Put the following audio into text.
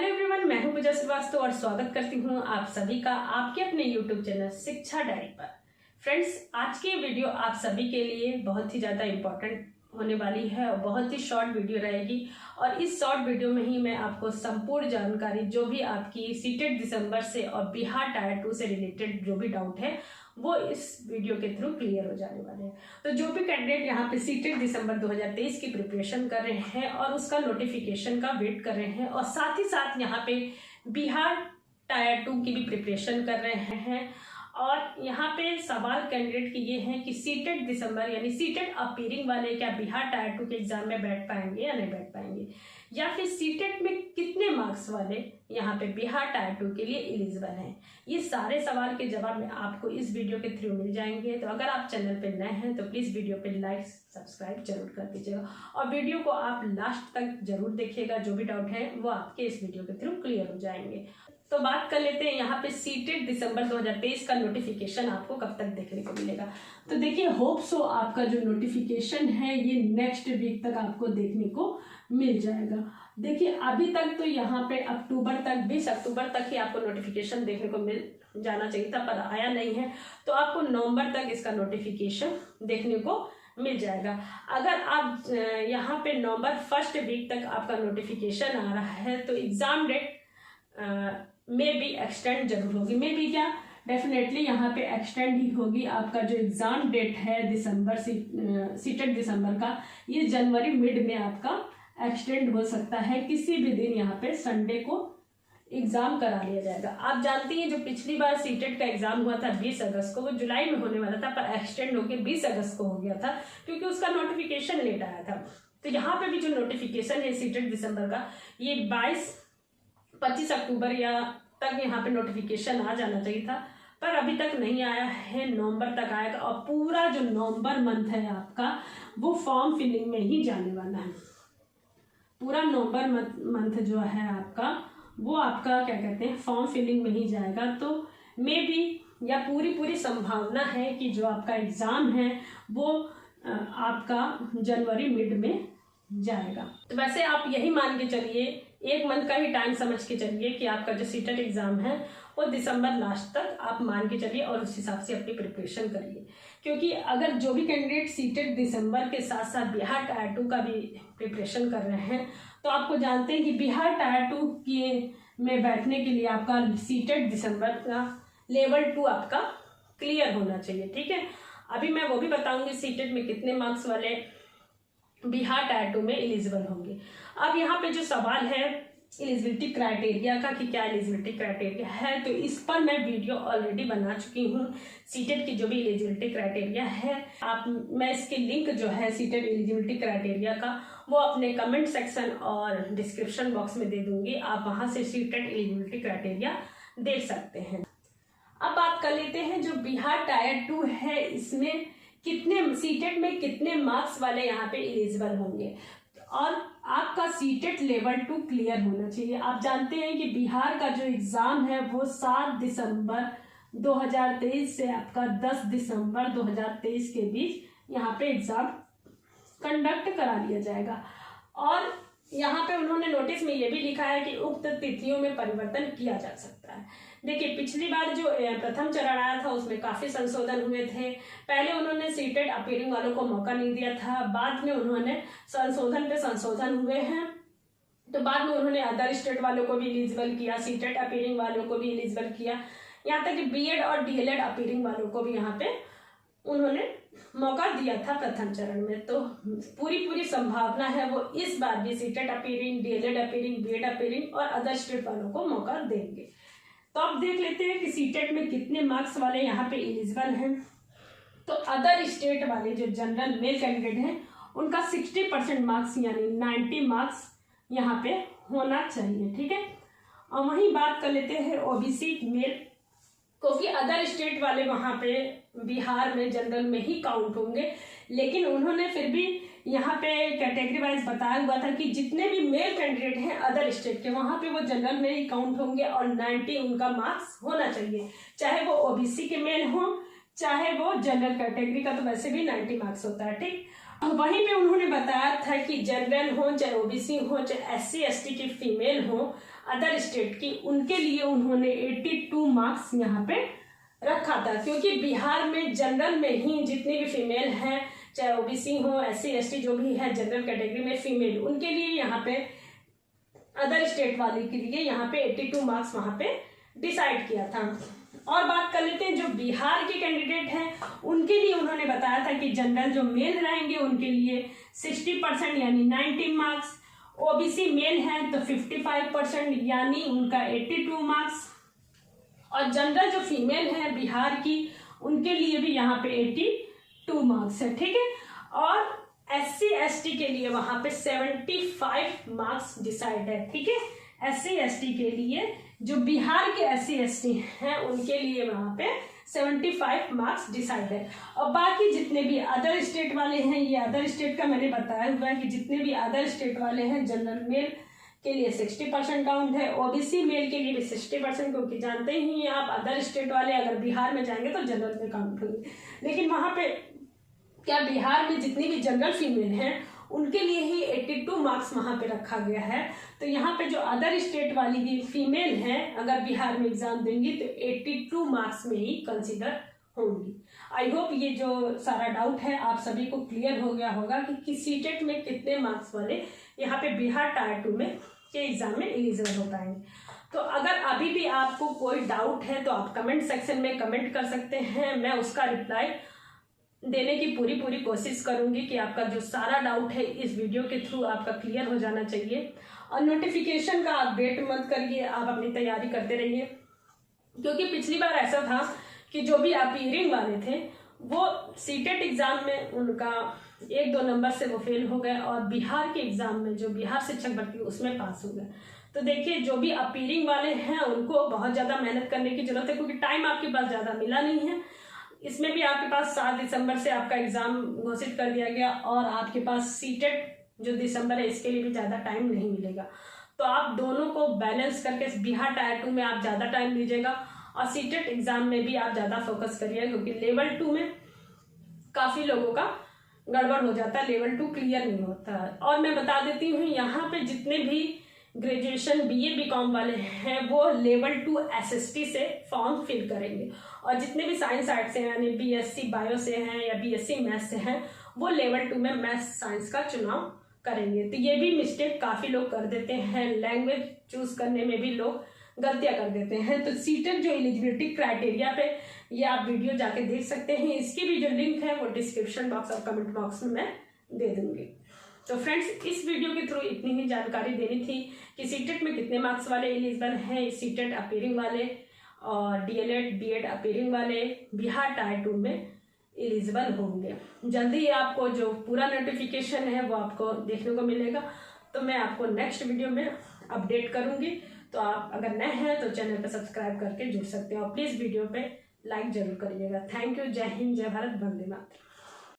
Hello everyone, मैं हूं पूजा श्रीवास्तव और स्वागत करती हूं आप सभी का आपके अपने यूट्यूब चैनल शिक्षा डायरी पर। फ्रेंड्स, आज की वीडियो आप सभी के लिए बहुत ही ज़्यादा इम्पोर्टेंट होने वाली है और बहुत ही शॉर्ट वीडियो रहेगी। और इस शॉर्ट वीडियो में ही मैं आपको संपूर्ण जानकारी, जो भी आपकी सीटेट दिसंबर से और बिहार टायर 2 से रिलेटेड जो भी डाउट है वो इस वीडियो के थ्रू क्लियर हो जाने वाले हैं। तो जो भी कैंडिडेट यहाँ पे सीटेट दिसंबर 2023 की प्रिपरेशन कर रहे हैं और उसका नोटिफिकेशन का वेट कर रहे हैं और साथ ही साथ यहाँ पे बिहार टायर 2 की भी प्रिपरेशन कर रहे हैं, और यहाँ पे सवाल कैंडिडेट की ये है कि सीटेट दिसंबर यानी सीटेट अपीयरिंग वाले क्या बिहार टायर 2 के एग्जाम में बैठ पाएंगे या नहीं बैठ पाएंगे, या फिर सीटेट में कितने मार्क्स वाले यहाँ पे बिहार टायर 2 के लिए एलिजिबल हैं। ये सारे सवाल के जवाब में आपको इस वीडियो के थ्रू मिल जाएंगे। तो अगर आप चैनल पे नए हैं तो प्लीज़ वीडियो पे लाइक सब्सक्राइब जरूर कर दीजिएगा और वीडियो को आप लास्ट तक जरूर देखिएगा। जो भी डाउट है वो आपके इस वीडियो के थ्रू क्लियर हो जाएंगे। तो बात कर लेते हैं यहाँ पे सीटेट दिसंबर 2023 का नोटिफिकेशन आपको कब तक देखने को मिलेगा। तो देखिए, होप सो आपका जो नोटिफिकेशन है ये नेक्स्ट वीक तक आपको देखने को मिल जाएगा। देखिए, अभी तक तो यहाँ पे अक्टूबर तक 20 अक्टूबर तक ही आपको नोटिफिकेशन देखने को मिल जाना चाहिए था, पर आया नहीं है। तो आपको नवंबर तक इसका नोटिफिकेशन देखने को मिल जाएगा। अगर आप यहाँ पे नवंबर फर्स्ट वीक तक आपका नोटिफिकेशन आ रहा है तो exam date may be extend जरूर होगी। मे बी क्या, डेफिनेटली यहाँ पे एक्सटेंड ही होगी। आपका जो एग्ज़ाम डेट है दिसंबर सीटेट दिसंबर का, ये जनवरी मिड में आपका एक्सटेंड हो सकता है। किसी भी दिन यहाँ पे संडे को एग्ज़ाम करा लिया जाएगा। आप जानती हैं जो पिछली बार सीटेट का एग्ज़ाम हुआ था 20 अगस्त को, वो जुलाई में होने वाला था, पर एक्सटेंड होकर 20 अगस्त को हो गया था क्योंकि उसका नोटिफिकेशन लेट आया था। तो यहाँ पे भी जो नोटिफिकेशन है सीटेट दिसंबर का, ये 25 अक्टूबर या तक यहाँ पे नोटिफिकेशन आ जाना चाहिए था, पर अभी तक नहीं आया है। नवंबर तक आएगा और पूरा जो नवंबर मंथ है आपका वो फॉर्म फिलिंग में ही जाने वाला है। पूरा नवंबर मंथ जो है आपका वो आपका क्या कहते हैं फॉर्म फिलिंग में ही जाएगा। तो मे बी या पूरी संभावना है कि जो आपका एग्ज़ाम है वो आपका जनवरी मिड में जाएगा। तो वैसे आप यही मान के चलिए, एक मंथ का ही टाइम समझ के चलिए कि आपका जो सीटेट एग्ज़ाम है वो दिसंबर लास्ट तक आप मान के चलिए और उस हिसाब से अपनी प्रिपरेशन करिए। क्योंकि अगर जो भी कैंडिडेट सीटेट दिसंबर के साथ साथ बिहार टायर 2 का भी प्रिपरेशन कर रहे हैं, तो आपको जानते हैं कि बिहार टायर 2 में बैठने के लिए आपका सीटेट दिसंबर का लेवल 2 आपका क्लियर होना चाहिए। ठीक है, अभी मैं वो भी बताऊंगी सीटेट में कितने मार्क्स वाले बिहार टायर 2 में एलिजिबल होंगे। अब यहाँ पे जो सवाल है एलिजिबिलिटी क्राइटेरिया का कि क्या एलिजिबिलिटी क्राइटेरिया है, तो इस पर मैं वीडियो ऑलरेडी बना चुकी हूँ। सीटेट की जो भी एलिजिबिलिटी क्राइटेरिया है, मैं इसके लिंक जो है सीटेट एलिजिबिलिटी क्राइटेरिया का वो अपने कमेंट सेक्शन और डिस्क्रिप्शन बॉक्स में दे दूंगी। आप वहाँ से सीटेट एलिजिबिलिटी क्राइटेरिया देख सकते हैं। अब बात कर लेते हैं जो बिहार टायर 2 है, इसमें कितने सीटेट में कितने मार्क्स वाले यहाँ पे एलिजिबल होंगे और आपका सीटेट लेवल 2 क्लियर होना चाहिए। आप जानते हैं कि बिहार का जो एग्ज़ाम है वो 7 दिसंबर 2023 से आपका 10 दिसंबर 2023 के बीच यहाँ पे एग्ज़ाम कंडक्ट करा लिया जाएगा। और यहाँ पे उन्होंने नोटिस में ये भी लिखा है कि उक्त तिथियों में परिवर्तन किया जा सकता है। देखिए, पिछली बार जो प्रथम चरण आया था उसमें काफ़ी संशोधन हुए थे। पहले उन्होंने सीटेट अपीयरिंग वालों को मौका नहीं दिया था, बाद में उन्होंने संशोधन पे संशोधन हुए हैं। तो बाद में उन्होंने अदर स्टेट वालों को भी एलिजिबल किया, सीटेट अपीयरिंग वालों को भी एलिजिबल किया, यहाँ तक कि बीएड और डीएलएड अपीयरिंग वालों को भी यहाँ पे उन्होंने मौका दिया था प्रथम चरण में। तो पूरी संभावना है वो इस बार भी CTET appearing, DElEd appearing, BEd appearing और अदर स्टेट वालों को मौका देंगे। तो अब देख लेते हैं कि सीटेट में कितने मार्क्स वाले यहाँ पे एलिजिबल हैं। तो अदर स्टेट वाले जो जनरल मेल कैंडिडेट हैं उनका 60% मार्क्स यानी 90 मार्क्स यहाँ पे होना चाहिए। ठीक है, और वहीं बात कर लेते हैं ओबीसी मेल, क्योंकि अदर स्टेट वाले वहाँ पे बिहार में जनरल में ही काउंट होंगे, लेकिन उन्होंने फिर भी यहाँ पे कैटेगरी वाइज बताया हुआ था कि जितने भी मेल कैंडिडेट हैं अदर स्टेट के, वहाँ पे वो जनरल में ही काउंट होंगे और 90 उनका मार्क्स होना चाहिए, चाहे वो ओबीसी के मेल हो चाहे वो जनरल कैटेगरी का, तो वैसे भी 90 मार्क्स होता है। ठीक, वहीं पे उन्होंने बताया था कि जनरल हो चाहे ओबीसी हो चाहे SC ST की फीमेल हो, अदर स्टेट की, उनके लिए उन्होंने 82 मार्क्स यहाँ पे रखा था, क्योंकि बिहार में जनरल में ही जितने भी फीमेल हैं, चाहे ओबीसी हो, SC ST जो भी है जनरल कैटेगरी में फीमेल, उनके लिए यहाँ पे अदर स्टेट वाले के लिए यहाँ पे 82 मार्क्स वहाँ पे डिसाइड किया था। और बात कर लेते हैं जो बिहार के कैंडिडेट हैं, उनके लिए उन्होंने बताया था कि जनरल जो मेल रहेंगे उनके लिए 60% यानी 90 मार्क्स, ओबीसी मेल हैं तो 55% यानी उनका 82 मार्क्स, और जनरल जो फीमेल है बिहार की उनके लिए भी यहाँ पे 82 मार्क्स है, ठीक है। और SC ST के लिए वहाँ पे 75 मार्क्स डिसाइड है, ठीक है। SC ST के लिए जो बिहार के SC ST हैं उनके लिए वहाँ पे 75 मार्क्स डिसाइड है। और बाकी जितने भी अदर स्टेट वाले हैं, ये अदर स्टेट का मैंने बताया हुआ है कि जितने भी अदर स्टेट वाले हैं जनरल मेल के लिए 60% काउंट है, ओबीसी मेल के लिए भी 60%, क्योंकि जानते ही आप अदर स्टेट वाले अगर बिहार में जाएंगे तो जनरल में काउंट होंगे, लेकिन वहाँ पे क्या बिहार में जितनी भी जनरल फीमेल हैं उनके लिए ही 82 मार्क्स वहाँ पे रखा गया है। तो यहाँ पे जो अदर स्टेट वाली भी फीमेल हैं अगर बिहार में एग्जाम देंगी तो 82 मार्क्स में ही कंसिडर होंगी। आई होप ये जो सारा डाउट है आप सभी को क्लियर हो गया होगा कि सीटेट में कितने मार्क्स वाले यहाँ पे बिहार टायर 2 में के एग्जाम में एलिजिबल हो पाएंगे। तो अगर अभी भी आपको कोई डाउट है तो आप कमेंट सेक्शन में कमेंट कर सकते हैं, मैं उसका रिप्लाई देने की पूरी कोशिश करूंगी कि आपका जो सारा डाउट है इस वीडियो के थ्रू आपका क्लियर हो जाना चाहिए। और नोटिफिकेशन का आप वेट मत करिए, आप अपनी तैयारी करते रहिए, क्योंकि पिछली बार ऐसा था कि जो भी अपीयरिंग वाले थे वो सीटेट एग्जाम में उनका 1-2 नंबर से वो फेल हो गए, और बिहार के एग्जाम में जो बिहार शिक्षक भर्ती उसमें पास हो गए। तो देखिए जो भी अपीयरिंग वाले हैं उनको बहुत ज़्यादा मेहनत करने की जरूरत है, क्योंकि टाइम आपके पास ज़्यादा मिला नहीं है। इसमें भी आपके पास 7 दिसंबर से आपका एग्जाम घोषित कर दिया गया, और आपके पास सीटेट जो दिसंबर है इसके लिए भी ज़्यादा टाइम नहीं मिलेगा। तो आप दोनों को बैलेंस करके बिहार टायर 2 में आप ज़्यादा टाइम दीजिएगा, और सीटेट एग्जाम में भी आप ज़्यादा फोकस करिए, क्योंकि लेवल 2 में काफ़ी लोगों का गड़बड़ हो जाता है, लेवल 2 क्लियर नहीं होता है। और मैं बता देती हूँ यहाँ पे जितने भी ग्रेजुएशन BA BCom वाले हैं वो लेवल 2 SST से फॉर्म फिल करेंगे, और जितने भी साइंस आर्ट से हैं यानी BSc बायो से हैं या BSc मैथ्स से हैं वो लेवल 2 में मैथ्स साइंस का चुनाव करेंगे। तो ये भी मिस्टेक काफ़ी लोग कर देते हैं, लैंग्वेज चूज करने में भी लोग गलतियां कर देते हैं। तो सीटेट जो एलिजिबिलिटी क्राइटेरिया पे ये आप वीडियो जाके देख सकते हैं, इसकी भी जो लिंक है वो डिस्क्रिप्शन बॉक्स और कमेंट बॉक्स में मैं दे दूंगी। तो फ्रेंड्स इस वीडियो के थ्रू इतनी ही जानकारी देनी थी कि सीटेट में कितने मार्क्स वाले एलिजिबल हैं, सीटेट अपीयरिंग वाले और DLED BEd अपीयरिंग वाले बिहार टायर 2 में एलिजिबल होंगे। जल्दी ही आपको जो पूरा नोटिफिकेशन है वो आपको देखने को मिलेगा, तो मैं आपको नेक्स्ट वीडियो में अपडेट करूंगी। तो आप अगर नए हैं तो चैनल पर सब्सक्राइब करके जुड़ सकते हो, और प्लीज़ वीडियो पे लाइक जरूर करिएगा। Thank you. जय हिंद, जय भारत, वंदे मातरम।